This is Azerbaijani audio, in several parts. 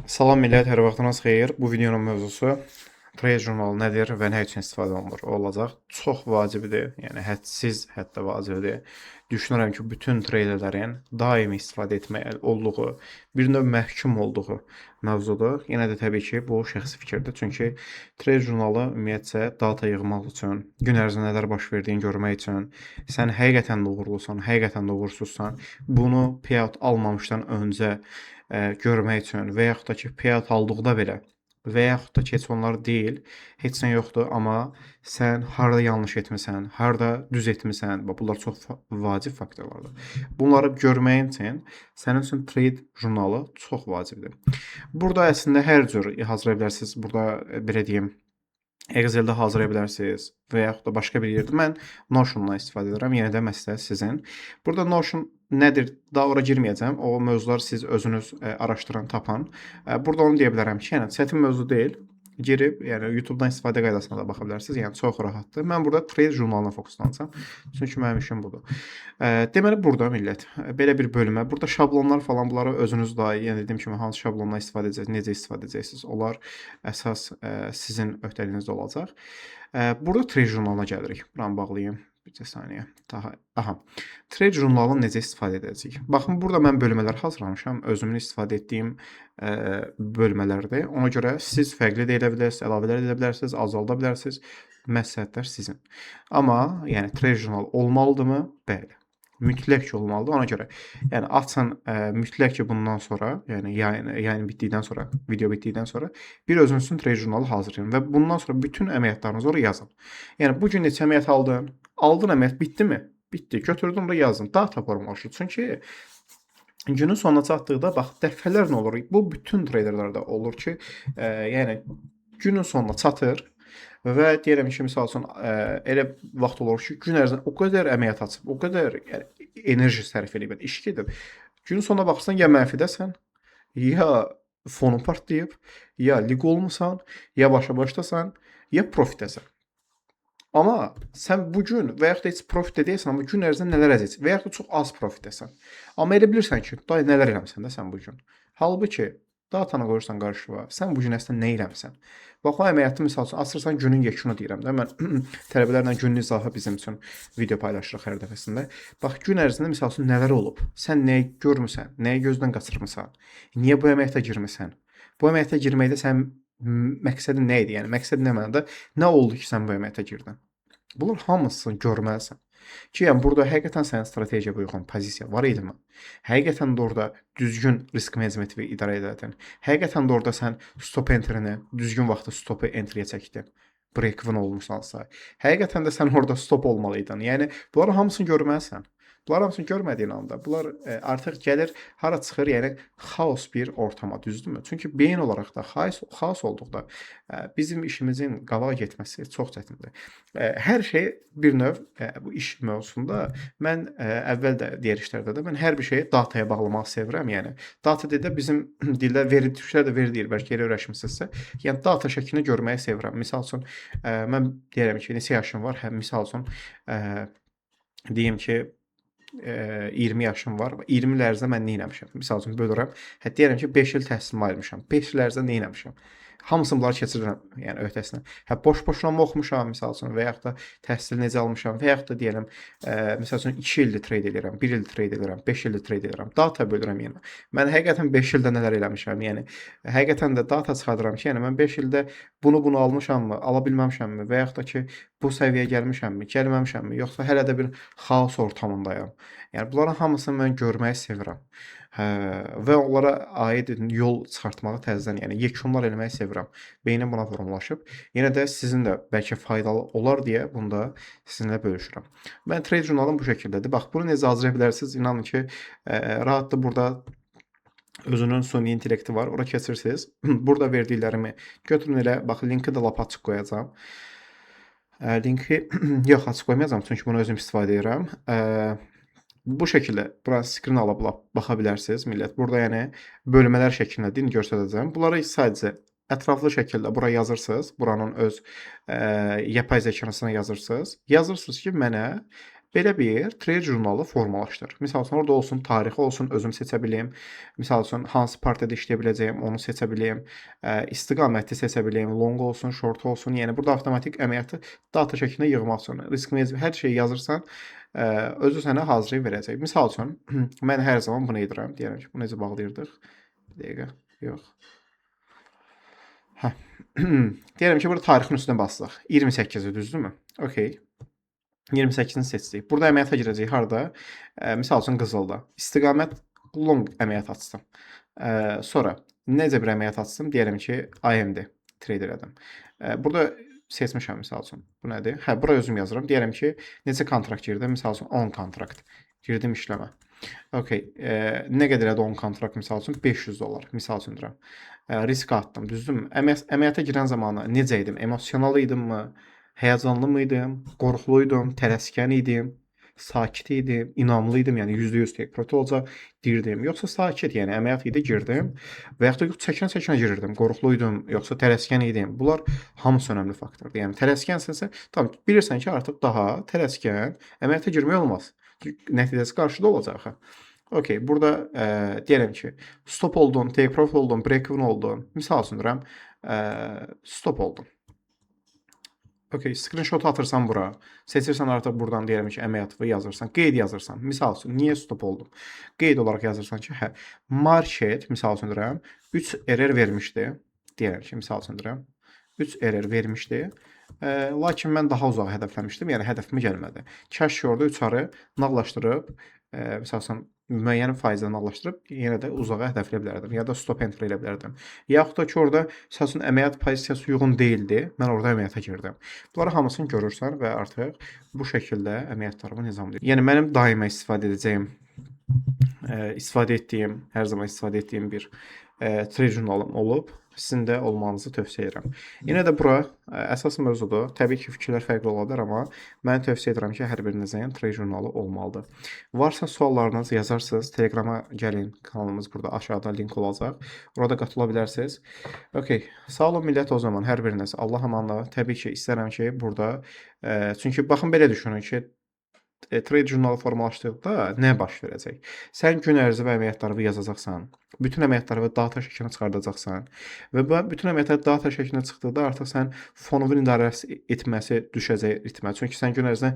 Salam millət, hər vaxtınız xeyir. Bu videonun mövzusu trade jurnalı nədir və nə üçün istifadə olunur olacaq. Çox vacibdir, yəni hədsiz hətta vacibdir. Düşünürəm ki, bütün traderlərin daimi istifadə etməyə olduğu, bir növ məhkum olduğu mövzudur. Yenə də təbii ki, bu şəxsi fikirdir. Çünki trade jurnalı ümumiyyətcə data yığmaq üçün, gün ərzində nələr baş verdiyini görmək üçün, sən həqiqətən də uğurlusan, həqiqətən də uğursuzsan, bunu payout almamışdan öncə görmək üçün və yaxud da ki, payout aldıqda belə və yaxud da ki, heç onlar deyil, heç nə yoxdur, amma sən harda yanlış etmisən, harda düz etmisən, bax bunlar çox vacib faktorlardır. Bunları görməyin üçün sənin üçün trade jurnalı çox vacibdir. Burada əslində hər cür hazırlaya bilərsiniz. Burada belə deyim, Excel-də hazırlaya bilərsiniz və yaxud da başqa bir yerdə. Mən Notion-dan istifadə edirəm. Yenə də məsləhət sizin. Burada Notion nədir? Daha ora girməyəcəm. O mövzuları siz özünüz araşdıran, tapan. Burada onu deyə bilərəm ki, yəni çətin mövzu deyil. Girib, yəni YouTube-dan istifadə qaydasına da baxa bilərsiniz. Yəni çox rahatdır. Mən burada trade jurnalına fokuslanacağam. Çünki mənim işim budur. Deməli burada millət belə bir bölümə, burada şablonlar falan bunları özünüz daha, yəni dediyim kimi hansı şablondan istifadə edəcəksiniz, necə istifadə edəcəksiniz, onlar əsas sizin öhdəliyinizdə olacaq. Burada trade jurnalına gəlirik. Buranı bağlayım. Bir saniyə. Aha. Trade jurnalını necə istifadə edəcəyik? Baxın, burada mən bölmələr hazırlamışam. Özümün istifadə etdiyim bölmələrdir. Ona görə siz fərqli də edə bilərsiniz, əlavələr edə bilərsiniz, azalda bilərsiniz. Məsləhətlər sizin. Amma yəni trade jurnal olmalıdırmı? Bəli. Mütləq ki olmalıdır. Ona görə yəni açın mütləq ki bundan sonra, yəni yayın bitdikdən sonra, video bitdikdən sonra bir özünüz üçün trade jurnalı hazırlayın və bundan sonra bütün əməliyyatlarınızı oraya yazın. Yəni bu gün neçə əməliyyat aldın? Aldın əməliyyat bitdimi? Bitdi. Götürdün oraya yazın. Data formalaşır. Çünki günün sonuna çatdıqda bax dəfələrlə olur. Bu bütün traderlərdə olur ki, yəni günün sonuna çatır. Və deyirəm ki, misal üçün elə vaxt olur ki, gün ərzində o qədər əməliyyat açıb, o qədər yəni, enerji sərf edib, iş gedib. Günün sonuna baxırsan, ya mənfidəsən, ya fonun partlayıb, ya lig olmusan, ya başa-başdasan, ya profitəsən. Amma sən bu gün və yaxud da heç profitdə deyilsən, amma gün ərzində nələr əldə və yaxud da çox az profitdəsən. Amma elə bilirsən ki, day nələr eləmisən də sən bu gün. Halbuki datanı qoyursan qarşıva, sən bu gün əslində nə eləmisən? Bax, o əməliyyatı misal üçün açırsan günün yekunu deyirəm də. Mən tələbələrlə günlük izahı bizim üçün video paylaşırıq hər dəfəsində. Bax, gün ərzində misal üçün nələr olub? Sən nəyi görmüsən? Nəyi gözdən qaçırmısan? Niyə bu əməliyyata girmisən? Bu əməliyyata girməkdə sən məqsədin nə idi? Yəni məqsəd nə mənada? Nə oldu ki, sən bu əməliyyata girdin? Bunlar hamısını görməlisən. Ki, yəni burada həqiqətən sənin strategiyaya uyğun pozisiya var idimi? Həqiqətən də orada düzgün risk menecmenti idarə edədin. Həqiqətən də orada sən stop entry-ni düzgün vaxtda stop entry-yə çəkdin. Break-even olmusansa. Həqiqətən də sən orada stop olmalıydın. Yəni bunların hamısını görməlisən. Bunlar hamısını görmədiyin anda bunlar artıq gəlir, hara çıxır, yəni xaos bir ortama, düzdürmü? Çünki beyin olaraq da xaos olduqda bizim işimizin qabağa getməsi çox çətindir. Hər şey bir növ bu iş mövzusunda mən əvvəl də digər işlərdə də mən hər bir şeyi dataya bağlamağı sevirəm. Yəni data dedə bizim dildə veri, türklər də veri deyir, bəlkə elə öyrəşmisinizsə. Yəni data şəklini görməyi sevirəm. Misal üçün mən deyirəm ki, neçə yaşım var? Hə, misal üçün deyim ki 20 yaşım var. 20 il ərzində mən nə etmişəm? Misal üçün bölürəm. Hə deyirəm ki 5 il təhsilimi ayırmışam. 5 il ərzində nə etmişəm? Hamısını bunları keçirirəm, yəni öhdəsinə. Hə boş-boşuna mı oxumuşam misal üçün və yaxud da təhsil necə almışam və yaxud da deyirəm, misal üçün 2 ildir trade edirəm, 1 il trade edirəm, 5 ildir trade edirəm. Data bölürəm yenə. Mən həqiqətən 5 ildə nələr eləmişəm? Yəni həqiqətən də data çıxardıram ki, yəni mən 5 ildə bunu almışammı, ala bilməmişəmmi və yaxud da ki bu səviyyəyə gəlmişəmmi, gəlməmişəmmi, yoxsa hələ də bir xaos ortamındayam. Yəni bunların hamısını mən görməyi sevirəm. Və onlara aid yol çıxartmağı təzədən, yəni yekunlar eləməyi sevirəm. Beynim buna formalaşıb. Yenə də sizin də bəlkə faydalı olar deyə bunu da sizinlə bölüşürəm. Mən trade jurnalım bu şəkildədir. Bax, bunu necə hazırlaya bilərsiniz? İnanın ki, rahatdır burada özünün süni intellekti var. Ora keçirsiniz. Burada verdiklərimi götürün elə. Bax, linki də lap açıq qoyacağam. Linki yox, açıq qoymayacağam, çünki bunu özüm istifadə edirəm. Bu şəkildə bura skrin alıb baxa bilərsiniz millət. Burada yəni bölmələr şəklində din göstərəcəm. Bunları sadəcə ətraflı şəkildə bura yazırsınız. Buranın öz yapay zəkanasına yazırsınız. Yazırsınız ki, mənə Belə bir trade jurnalı formalaşdır. Misal üçün, orada olsun, tarixi olsun, özüm seçə bilim. Misal üçün, hansı partiyada işləyə biləcəyim, onu seçə bilim. İstiqaməti seçə bilim, long olsun, short olsun. Yəni, burada avtomatik əməliyyatı data şəklində yığmaq üçün. Risk menecment, hər şeyi yazırsan, özü sənə hazırlayıb verəcək. Misal üçün, mən hər zaman bunu edirəm. Deyirəm ki, bunu necə bağlayırdıq? Bir dəqiqə, yox. Hə. Deyirəm ki, burada tarixin üstünə basdıq. 28-i, düzdürmü? Okay. 28-ni seçdik. Burada əməliyyata girəcək harda? Misal üçün qızılda. İstiqamət long əməliyyat açsın. Sonra necə bir əməliyyat açsın? Deyirəm ki, IMD trade elədim. Burada seçmişəm misal üçün. Bu nədir? Hə, bura özüm yazıram. Deyirəm ki, neçə kontrakt girdim? Misal üçün 10 kontrakt. Girdim işləmə. Okay. Nə qədər elədi 10 kontrakt misal üçün? $500. Misal üçün deyirəm. Risk atdım, düzdürmü? Əməliyyata girən zamanı necə idim? Emosional idimmi? Həyəcanlı mıydım? Qorxulu idim? Tələskən idim? Sakit idim? İnamlı idim? Yəni %100 take profit olacaq deyirdim. Yoxsa sakit, yəni əməliyyat idi girdim və yaxud da yox çəkinə-çəkinə girirdim. Qorxulu idim, yoxsa tələskən idim? Bunlar hamısı önəmli faktordur. Yəni tələskənsənsə, tamam, bilirsən ki, artıq daha tələskən əməliyyata girmək olmaz. Nəticəsi qarşıda olacaq. Okay, burada deyirəm ki, stop oldun, take profit oldun, break even oldun. Misal üçün deyirəm, stop oldun. Okay, screenshot atırsan bura. Seçirsən artıq buradan deyirəm ki, əməliyyatı yazırsan, qeyd yazırsan. Misal üçün, niyə stop oldum? Qeyd olaraq yazırsan ki, hə, market, misal üçün deyirəm, 3 error vermişdi. Deyirəm ki, misal üçün deyirəm, 3 error vermişdi. Lakin mən daha uzaq hədəfləmişdim, yəni hədəfimə gəlmədi. Kaş ki, orada 3-arı nağlaşdırıb, misal üçün, müəyyən faizlə nağlaşdırıb yenə də uzağa hədəfləyə bilərdim. Ya da stop enter eləyə bilərdim. Yaxud da ki, orada məsəl üçün əməliyyat pozisiyası uyğun deyildi. Mən orada əməliyyata girdim. Bunları hamısını görürsən və artıq bu şəkildə əməliyyatlarımı nizamlayıram. Yəni mənim daima istifadə edəcəyim, hər zaman istifadə etdiyim bir trade jurnalım olub. Sizin də olmanızı tövsiyə edirəm. Yenə də bura əsas mövzudur. Təbii ki, fikirlər fərqli ola bilər, amma mən tövsiyə edirəm ki, hər birinizin trade jurnalı olmalıdır. Varsa suallarınızı yazarsınız. Telegrama gəlin. Kanalımız burada aşağıda link olacaq. Orada qatıla bilərsiniz. Okay. Sağ olun millət o zaman hər biriniz. Allah amanla. Təbii ki, istərəm ki, burada çünki baxın belə düşünün ki, trade jurnalı formalaşdıqda nə baş verəcək? Sən gün ərzində əməliyyatları yazacaqsan, bütün əməliyyatları data şəklinə çıxardacaqsan və bu bütün əməliyyatlar data şəklinə çıxdıqda artıq sən fonovun idarəsi etməsi düşəcək ritmə. Çünki sən gün ərzində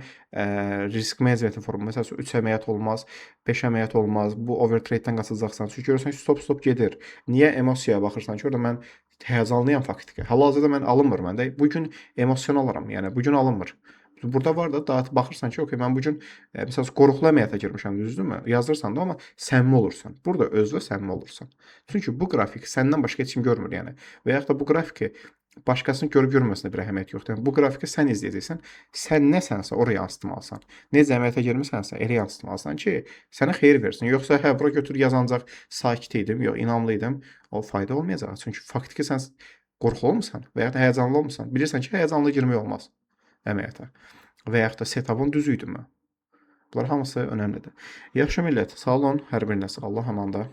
risk menecmenti formu, məsəl üçün 3 əməliyyat olmaz, 5 əməliyyat olmaz, bu overtrade-dən qaçacaqsan. Çünki görürsən stop gedir. Niyə emosiyaya baxırsan ki, orada mən həyəcanlıyam faktiki. Hal-hazırda mən alınmır məndə. Bu gün emosionalaram, yəni bu gün alınmır. Burada var da, daha baxırsan ki, okay, mən bu gün məsələn qorxulu əməliyyata girmişəm, düzdürmü? Yazırsan da, amma səmimi olursan. Burada özünə səmimi olursan. Çünki bu qrafik səndən başqa heç kim görmür, yəni. Və yaxud da bu qrafiki başqasının görüb-görməməsinə bir əhəmiyyəti yoxdur. Yəni bu qrafiki sən izləyəcəksən, sən nəsənsə oraya yansıtmalısan. Necə əməliyyata girmisənsə elə yansıtmalısan ki, sənə xeyir versin. Yoxsa hə, bura götür yazanacaq, sakit idim, yox, inamlı idim, o fayda olmayacaq. Çünki faktiki sən qorxulu olmusan və ya da həyəcanlı olmusan. Bilirsən ki, həyəcanlı girmək olmaz əməliyyata. Və yaxud da setup'ın düz idimi? Bunlar hamısı önəmlidir. Yaxşı millət, sağ olun hər biriniz. Allah amanda.